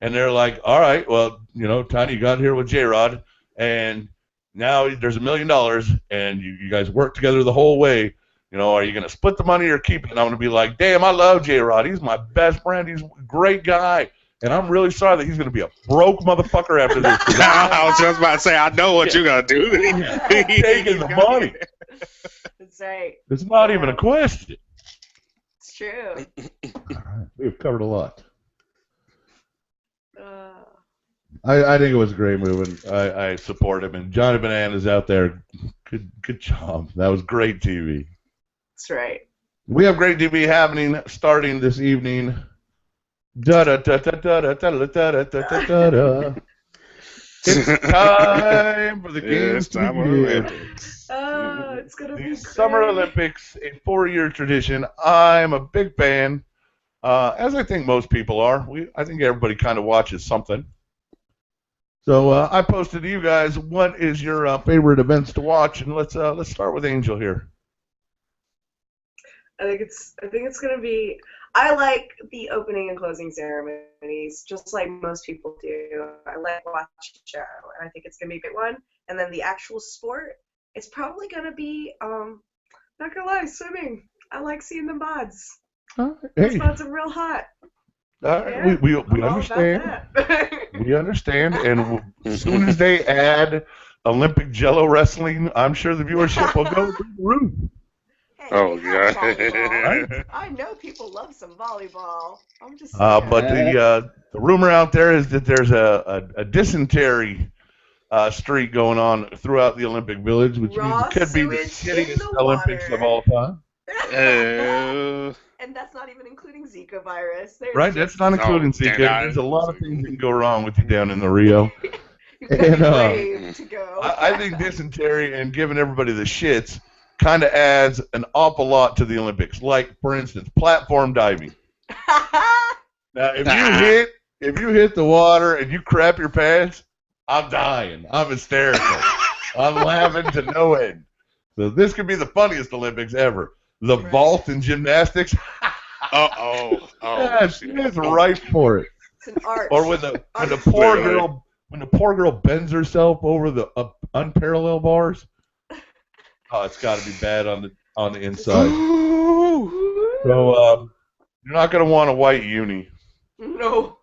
and they're like, all right, well, Tiny, you got here with J-Rod, and now there's $1 million, and you guys work together the whole way. Are you going to split the money or keep it? And I'm going to be like, damn, I love J-Rod. He's my best friend. He's a great guy. And I'm really sorry that he's going to be a broke motherfucker after this. I was just about to say, I know what you're going to do. He's taking the money. That's right. It's not even a question. It's true. All right. We've covered a lot. I think it was a great move, and I support him. And Johnny Bananas out there, good job. That was great TV. That's right. We have great TV happening starting this evening. Da da da da da da da da da da da da. It's time for the games to begin. It's gonna be great. Summer Olympics, a 4-year tradition. I'm a big fan, as I think most people are. I think everybody kind of watches something. So I posted to you guys, what is your favorite events to watch, and let's start with Angel here. I think it's gonna be. I like the opening and closing ceremonies, just like most people do. I like watching the show, and I think it's gonna be a big one. And then the actual sport, it's probably gonna be not gonna lie, swimming. I like seeing the mods. Those mods are real hot. Yeah, we understand. We understand, and as soon as they add Olympic Jello wrestling, I'm sure the viewership will go through the roof. Hey, oh God! I know people love some volleyball. I'm just. But the rumor out there is that there's a dysentery streak going on throughout the Olympic Village, which means it could be the shittiest Olympics of all time. And that's not even including Zika virus. Right, that's not including Zika. There's a lot of things that can go wrong with you down in the Rio. You gotta be brave to go. I think dysentery and giving everybody the shits kind of adds an awful lot to the Olympics. Like, for instance, platform diving. Now, if you hit the water and you crap your pants, I'm dying. I'm hysterical. I'm laughing to no end. So this could be the funniest Olympics ever. The vault in gymnastics. Yes, it's ripe for it. It's an art. Or when the poor girl bends herself over the unparalleled bars. Oh, it's got to be bad on the inside. So you're not gonna want a white uni. No.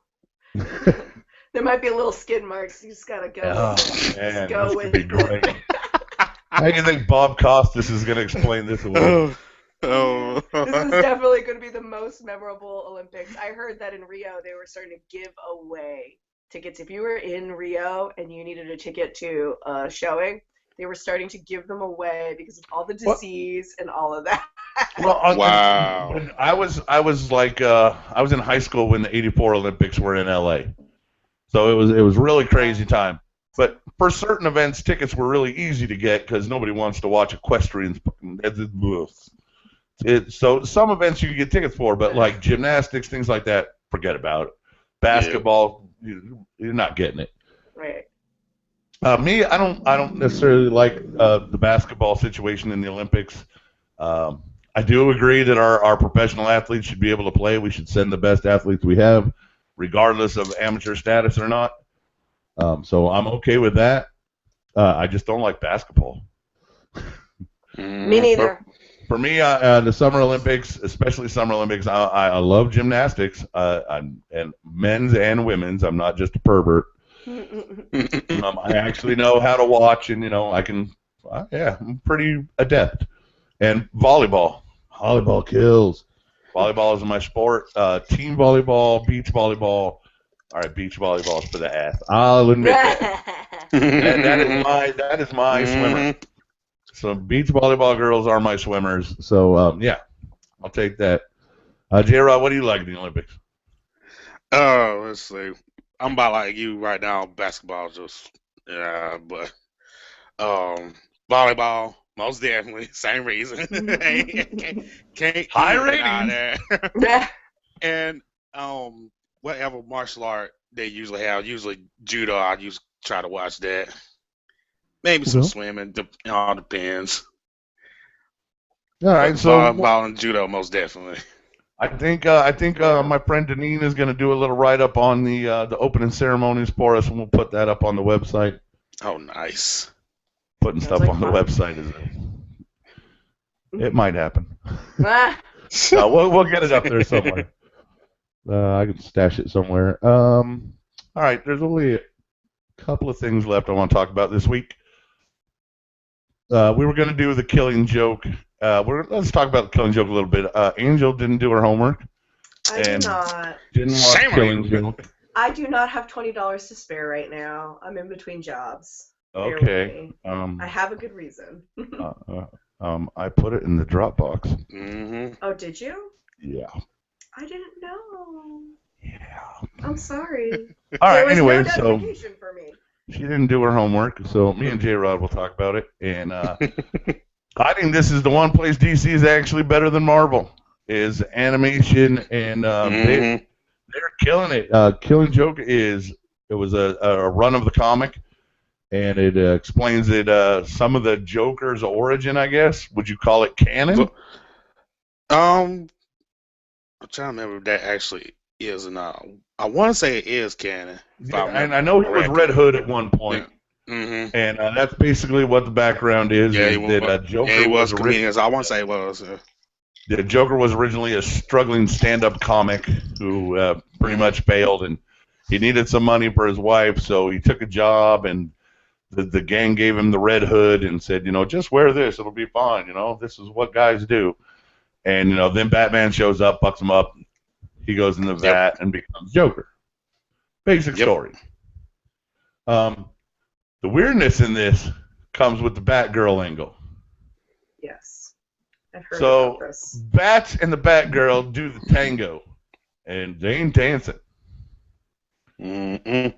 There might be a little skid marks. You just gotta go. Oh man, this could be great. How do you think Bob Costas is gonna explain this away? This is definitely going to be the most memorable Olympics. I heard that in Rio they were starting to give away tickets. If you were in Rio and you needed a ticket to a showing, they were starting to give them away because of all the disease and all of that. Well, wow. I was in high school when the '84 Olympics were in LA, so it was really crazy time. But for certain events, tickets were really easy to get because nobody wants to watch equestrians. So some events you can get tickets for, but like gymnastics, things like that, forget about it. Basketball, you're not getting it. Right. Me, I don't necessarily like the basketball situation in the Olympics. I do agree that our professional athletes should be able to play. We should send the best athletes we have, regardless of amateur status or not. So I'm okay with that. I just don't like basketball. Me neither. For me, the Summer Olympics, especially Summer Olympics, I love gymnastics, and men's and women's. I'm not just a pervert. I actually know how to watch, and I can. I'm pretty adept. And volleyball kills. Volleyball is my sport. Team volleyball, beach volleyball. All right, beach volleyball is for the ass. I'll admit that. that is my swimmer. So beach volleyball girls are my swimmers. So yeah, I'll take that. J-Rod, what do you like in the Olympics? Let's see. I'm about like you right now. Basketball, just but volleyball, most definitely, same reason. can't High even ratings. deny that. And whatever martial art they usually have, usually judo. I usually try to watch that. Maybe some swimming. It all depends. All right, But so volleyball and judo, most definitely. I think my friend Deneen is going to do a little write up on the opening ceremonies for us, and we'll put that up on the website. Oh, nice. Putting stuff on the website it might happen. No, we'll get it up there somewhere. I can stash it somewhere. All right, there's only a couple of things left I want to talk about this week. We were going to do the Killing Joke. Let's talk about the Killing Joke a little bit. Angel didn't do her homework. I did not. Didn't watch Killing Joke. I do not have $20 to spare right now. I'm in between jobs. Okay. I have a good reason. I put it in the Dropbox. Mm-hmm. Oh, did you? Yeah. I didn't know. Yeah. I'm sorry. All right. There was Anyway, no so notification for me. she didn't do her homework, so me and J-Rod will talk about it. And I think this is the one place DC is actually better than Marvel. Is animation, and they're killing it. Killing Joke was a run of the comic, and it explains it some of the Joker's origin, I guess. Would you call it canon? I'm trying to remember if that actually is or not. I want to say it is canon. Yeah, and I know he was Red Hood at one point. Yeah. Mm-hmm. And that's basically what the background is. Yeah, Joker he was a comedian. I want to say it was. The Joker was originally a struggling stand-up comic who pretty much failed, and he needed some money for his wife, so he took a job, and the gang gave him the Red Hood and said, just wear this, it'll be fine, this is what guys do. And, then Batman shows up, bucks him up, he goes in the vat and becomes Joker. Basic story. The weirdness in this comes with the Batgirl angle. Yes. I've heard So, about this. Bats and the Batgirl do the tango, and they ain't dancing. Mm-mm.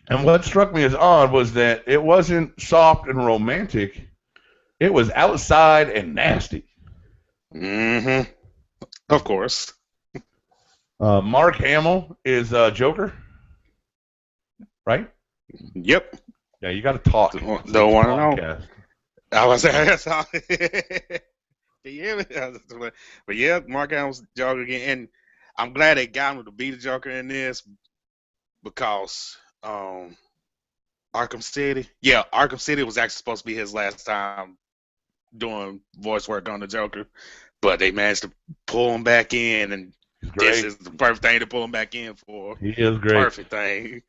And what struck me as odd was that it wasn't soft and romantic. It was outside and nasty. Mm-hmm. Of course. Mark Hamill is Joker, right? Yep. Yeah, you got to talk. Don't want to know. I was that's all. Yeah, but yeah, Mark Hamill's Joker again, and I'm glad they got him to be the Joker in this because Arkham City. Yeah, Arkham City was actually supposed to be his last time doing voice work on the Joker, but they managed to pull him back in, and this is the perfect thing to pull him back in for. He is great. Perfect thing.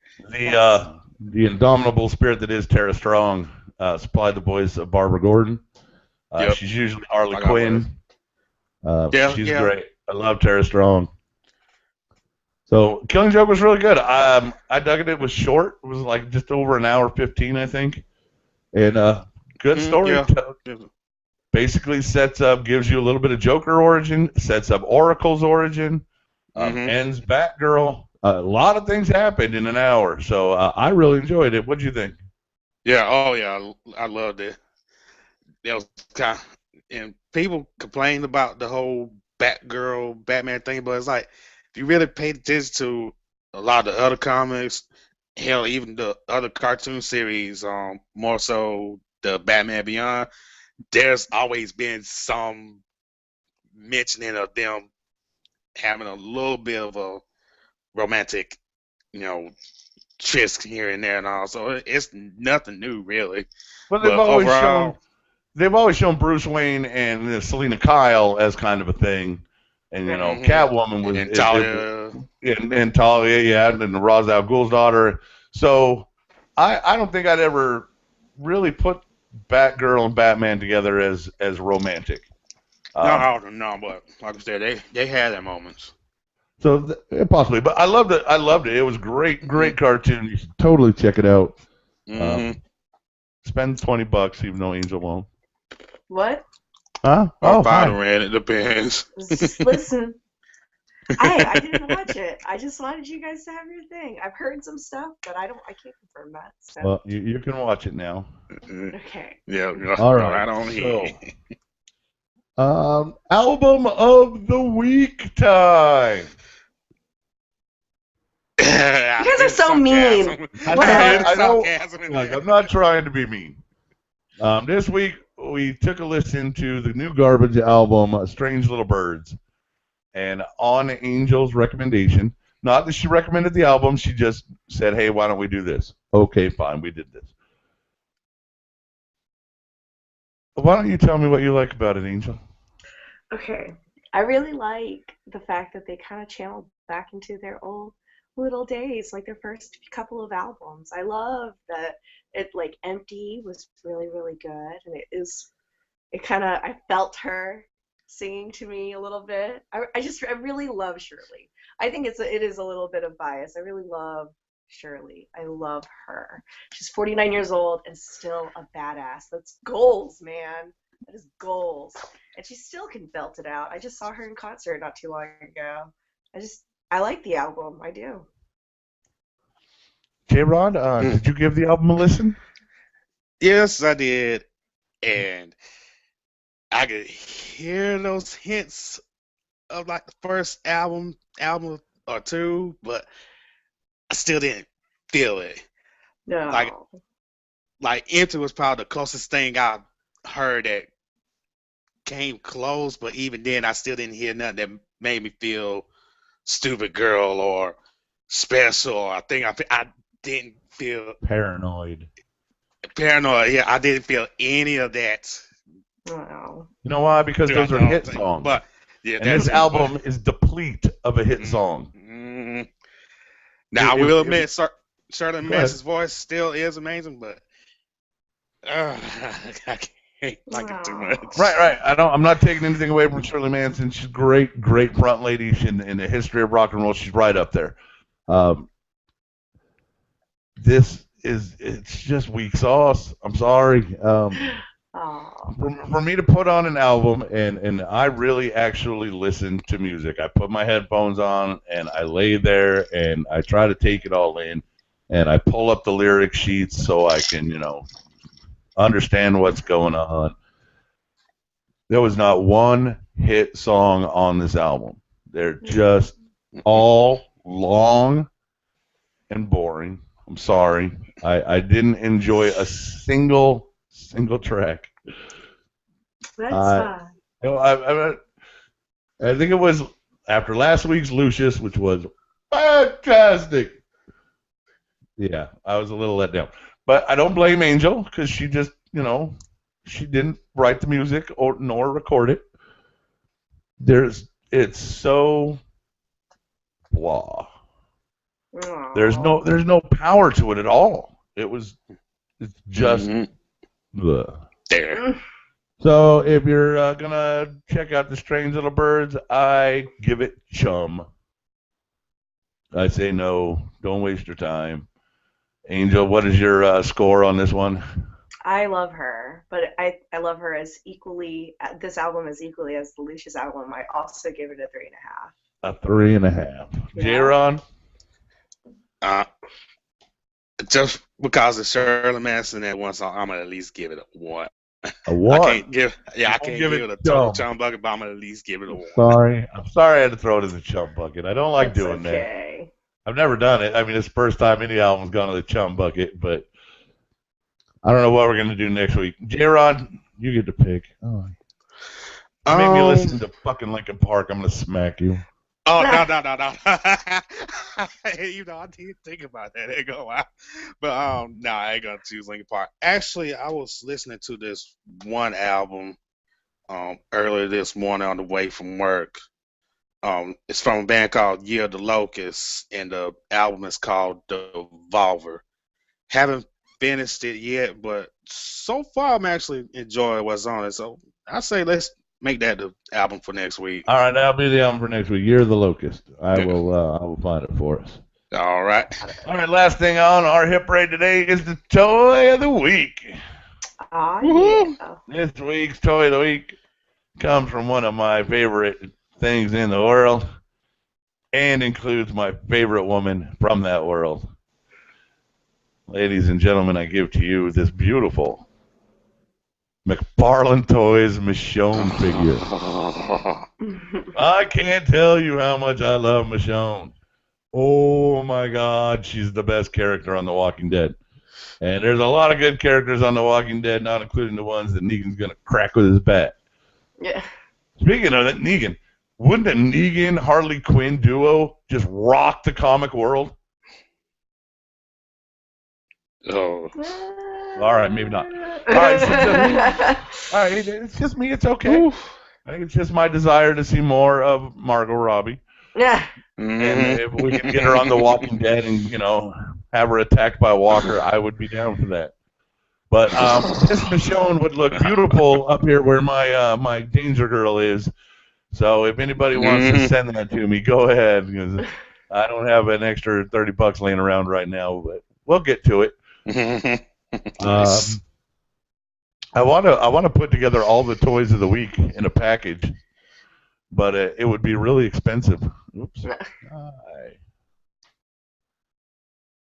The indomitable spirit that is Tara Strong supplied the voice of Barbara Gordon. She's usually Harley Quinn. She's great. I love Tara Strong. So Killing Joke was really good. I dug it. It was short. It was like just over an hour 15, I think. And good story. Basically sets up, gives you a little bit of Joker origin, sets up Oracle's origin, ends Batgirl. A lot of things happened in an hour. So I really enjoyed it. What'd you think? Yeah. Oh, yeah. I loved it. That was kind of, and people complained about the whole Batgirl, Batman thing, but it's like, if you really pay attention to a lot of the other comics, hell, even the other cartoon series, more so the Batman Beyond, there's always been some mentioning of them having a little bit of a romantic, tryst here and there and all. So it's nothing new, really. Well, they've always shown Bruce Wayne and Selena Kyle as kind of a thing, and Catwoman was and Talia, and Talia, and Ra's al Ghul's daughter. So I don't think I'd ever really put Batgirl and Batman together as romantic. No, but like I said, they had their moments. So possibly, but I loved it. I loved it. It was great cartoon. You should totally check it out. Spend $20, even though Angel won't. What? Huh? Or Oh, hi. Spider-Man, it depends. Listen, I didn't watch it. I just wanted you guys to have your thing. I've heard some stuff, but I can't confirm that. So. Well, you can watch it now. Okay. Yeah. All right. On here. Album of the week time. You guys are so mean. I know. Look, I'm not trying to be mean. This week we took a listen to the new Garbage album, Strange Little Birds, and on Angel's recommendation. Not that she recommended the album, she just said, "Hey, why don't we do this?" Okay, fine, we did this. Why don't you tell me what you like about it, Angel? Okay, I really like the fact that they kind of channeled back into their old little days, like their first couple of albums. I love that it like Empty was really good, and I felt her singing to me a little bit. I really love Shirley. I think it is a little bit of bias. I really love Shirley. I love her. She's 49 years old and still a badass. That's goals, man. That is goals. And she still can belt it out. I just saw her in concert not too long ago. I like the album. I do. J-Rod, did you give the album a listen? Yes, I did. And I could hear those hints of like the first album or two, but I still didn't feel it. No. Like Empty was probably the closest thing I heard that came close, but even then I still didn't hear nothing that made me feel Stupid Girl or Special. I didn't feel Paranoid. Yeah, I didn't feel any of that. Wow. You know why? Because those are hit songs. But yeah, and this album is deplete of a hit song. Now I will admit, Shirley Manson's voice still is amazing, but I can't like it too much. Right. I'm not taking anything away from Shirley Manson. She's great front lady in the history of rock and roll. She's right up there. It's just weak sauce. I'm sorry. For me to put on an album and I really actually listen to music. I put my headphones on and I lay there and I try to take it all in and I pull up the lyric sheets so I can, understand what's going on. There was not one hit song on this album. They're just all long and boring. I'm sorry. I didn't enjoy a single track. That's fine. I think it was after last week's Lucius, which was fantastic. Yeah, I was a little let down. But I don't blame Angel because she just, she didn't write the music nor record it. It's so blah. Aww. There's no power to it at all. It's just there. So if you're gonna check out the Strange Little Birds, I give it chum. I say no. Don't waste your time. Angel, what is your score on this one? I love her, but I love her as equally. This album as equally as the Lucius album. I also give it a 3.5. A 3.5. Yeah. J-Ron? Just because of Shirley Manson that one song, I'm gonna at least give it a 1. A 1? I can't give it a total chum bucket, but I'm gonna at least give it a 1. I'm sorry I had to throw it in the chum bucket. I don't like doing that. I've never done it. I mean, it's the first time any album's gone to the chum bucket, but I don't know what we're gonna do next week. J-Rod, you get to pick. Oh. You make me listen to fucking Linkin Park, I'm gonna smack you. Oh, no. I didn't think about that. But no, I ain't gonna choose Linkin Park. Actually, I was listening to this one album earlier this morning on the way from work. It's from a band called Year of the Locust, and the album is called Devolver. Haven't finished it yet, but so far I'm actually enjoying what's on it. So I say let's Make that the album for next week. All right, that'll be the album for next week. Year of the Locust. I will find it for us. All right. All right, last thing on our hit parade today is the toy of the week. Yeah. This week's toy of the week comes from one of my favorite things in the world and includes my favorite woman from that world. Ladies and gentlemen, I give to you this beautiful McFarlane Toys Michonne figure. I can't tell you how much I love Michonne. Oh my God, she's the best character on The Walking Dead. And there's a lot of good characters on The Walking Dead, not including the ones that Negan's going to crack with his bat. Yeah. Speaking of that, Negan, wouldn't a Negan-Harley Quinn duo just rock the comic world? Oh. All right, maybe not. All right, it's just me. It's okay. Oof. I think it's just my desire to see more of Margot Robbie. Yeah. And if we can get her on The Walking Dead and, have her attacked by Walker, I would be down for that. But this Michonne would look beautiful up here where my Danger Girl is. So if anybody wants to send that to me, go ahead, because I don't have an extra $30 laying around right now, but we'll get to it. Nice. I want to put together all the toys of the week in a package, but it would be really expensive. Oops.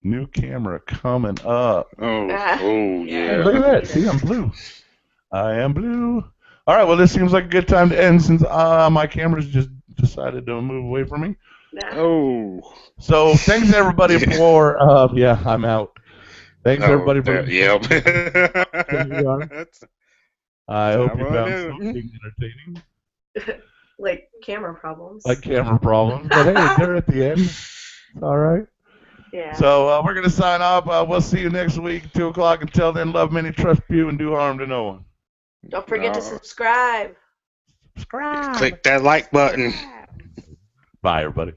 New camera coming up. Oh yeah. Hey, look at that. See, I'm blue. I am blue. All right, well, this seems like a good time to end since my camera's just decided to move away from me. Oh. So thanks, everybody, for... yeah, I'm out. Thanks, everybody, for... Yep. I hope you found something entertaining. Like camera problems. Like camera problems. But, hey, they're at the end. All right. Yeah. So we're going to sign off. We'll see you next week, 2 o'clock. Until then, love many, trust few, and do harm to no one. Don't forget to subscribe. Click that like button. Bye, everybody.